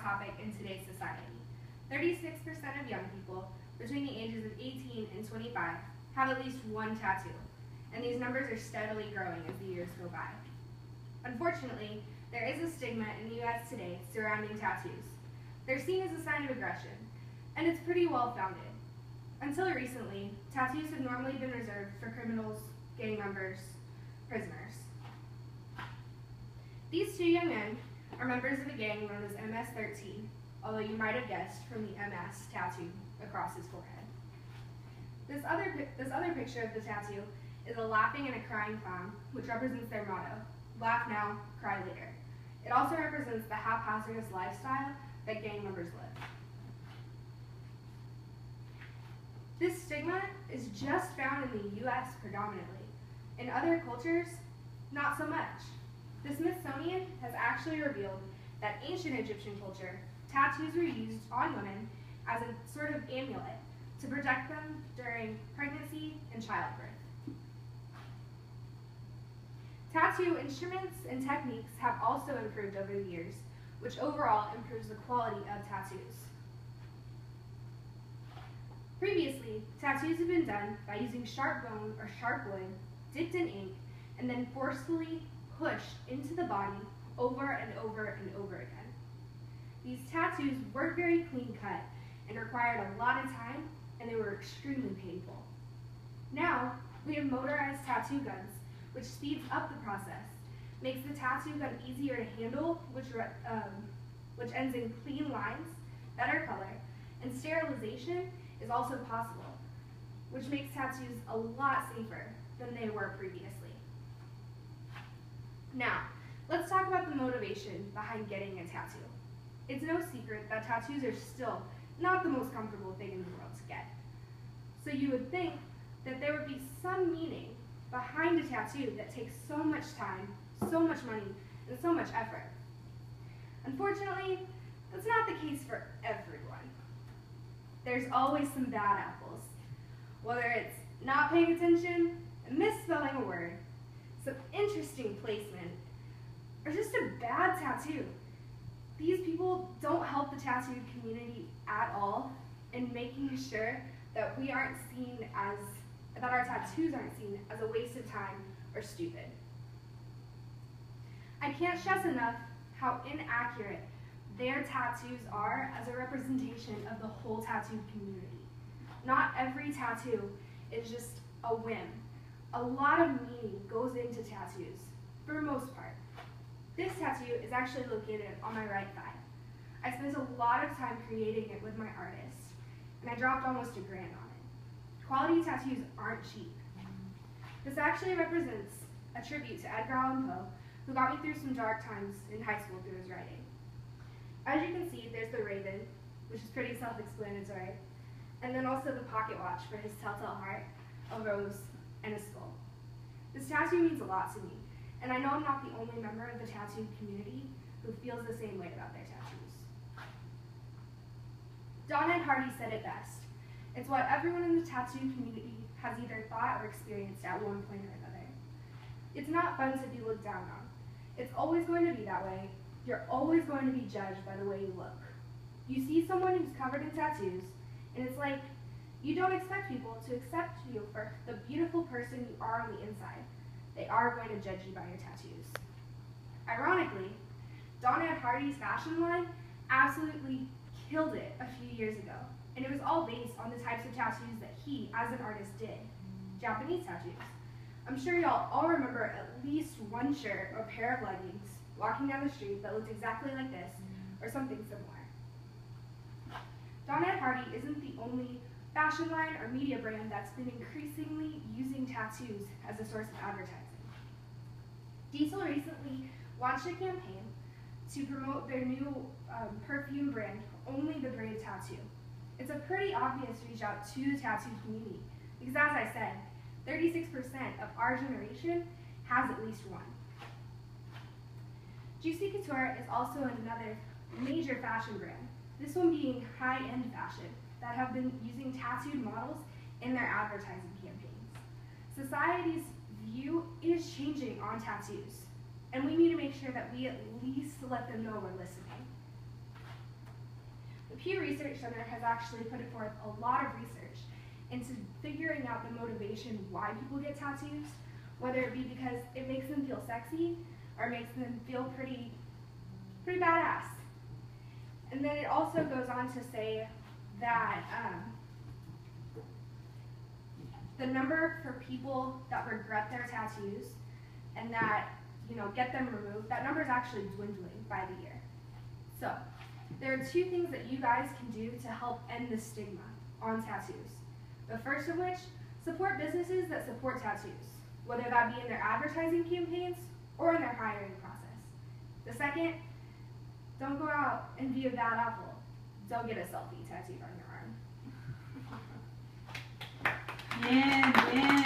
topic in today's society. 36% of young people between the ages of 18 and 25 have at least one tattoo, and these numbers are steadily growing as the years go by. Unfortunately, there is a stigma in the US today surrounding tattoos. They're seen as a sign of aggression, and it's pretty well founded. Until recently, tattoos have normally been reserved for criminals, gang members, prisoners. These two young men are members of a gang known as MS-13, although you might have guessed from the MS tattoo across his forehead. This other picture of the tattoo is a laughing and a crying clown, which represents their motto, laugh now, cry later. It also represents the haphazardous lifestyle that gang members live. This stigma is just found in the US predominantly. In other cultures, not so much. The Smithsonian has actually revealed that ancient Egyptian culture, tattoos were used on women as a sort of amulet to protect them during pregnancy and childbirth. Tattoo instruments and techniques have also improved over the years, which overall improves the quality of tattoos. Previously, tattoos have been done by using sharp bone or sharp wood, dipped in ink, and then forcefully pushed into the body over and over and over again. These tattoos weren't very clean cut and required a lot of time, and they were extremely painful. Now, we have motorized tattoo guns, which speeds up the process, makes the tattoo gun easier to handle, which ends in clean lines, better color, and sterilization is also possible, which makes tattoos a lot safer than they were previously. Now, let's talk about the motivation behind getting a tattoo. It's no secret that tattoos are still not the most comfortable thing in the world to get. So you would think that there would be some meaning behind a tattoo that takes so much time, so much money, and so much effort. Unfortunately, that's not the case for everyone. There's always some bad apples, whether it's not paying attention, misspelling a word, some interesting placement, or just a bad tattoo. These people don't help the tattoo community at all in making sure that that our tattoos aren't seen as a waste of time or stupid. I can't stress enough how inaccurate their tattoos are as a representation of the whole tattoo community. Not every tattoo is just a whim. A lot of meaning goes into tattoos, for the most part. This tattoo is actually located on my right thigh. I spent a lot of time creating it with my artist, and I dropped almost $1,000 on it. Quality tattoos aren't cheap. This actually represents a tribute to Edgar Allan Poe, who got me through some dark times in high school through his writing. As you can see, there's the raven, which is pretty self-explanatory, and then also the pocket watch for his telltale heart, a rose, and a skull. This tattoo means a lot to me, and I know I'm not the only member of the tattoo community who feels the same way about their tattoos. Don Ed Hardy said it best. It's what everyone in the tattoo community has either thought or experienced at one point or another. It's not fun to be looked down on. It's always going to be that way. You're always going to be judged by the way you look. You see someone who's covered in tattoos, and it's like you don't expect people to accept you for the beautiful person you are on the inside. They are going to judge you by your tattoos. Ironically, Don Ed Hardy's fashion line absolutely killed it a few years ago, and it was all based on the types of tattoos that he, as an artist, did. Japanese tattoos. I'm sure y'all all remember at least one shirt or pair of leggings walking down the street that looked exactly like this, or something similar. Don Ed Hardy isn't the only fashion line or media brand that's been increasingly using tattoos as a source of advertising. Diesel recently launched a campaign to promote their new perfume brand, Only the Brave Tattoo. It's a pretty obvious reach out to the tattoo community, because as I said, 36% of our generation has at least one. Juicy Couture is also another major fashion brand, this one being high-end fashion, that have been using tattooed models in their advertising campaigns. Society's view is changing on tattoos, and we need to make sure that we at least let them know we're listening. The Pew Research Center has actually put forth a lot of research into figuring out the motivation why people get tattoos, whether it be because it makes them feel sexy or makes them feel pretty badass. And then it also goes on to say that the number for people that regret their tattoos and that get them removed, that number is actually dwindling by the year. So there are two things that you guys can do to help end the stigma on tattoos. The first of which, support businesses that support tattoos, whether that be in their advertising campaigns or in their hiring process. The second, don't go out and be a bad apple. Don't get a selfie tattooed on your arm. Yeah.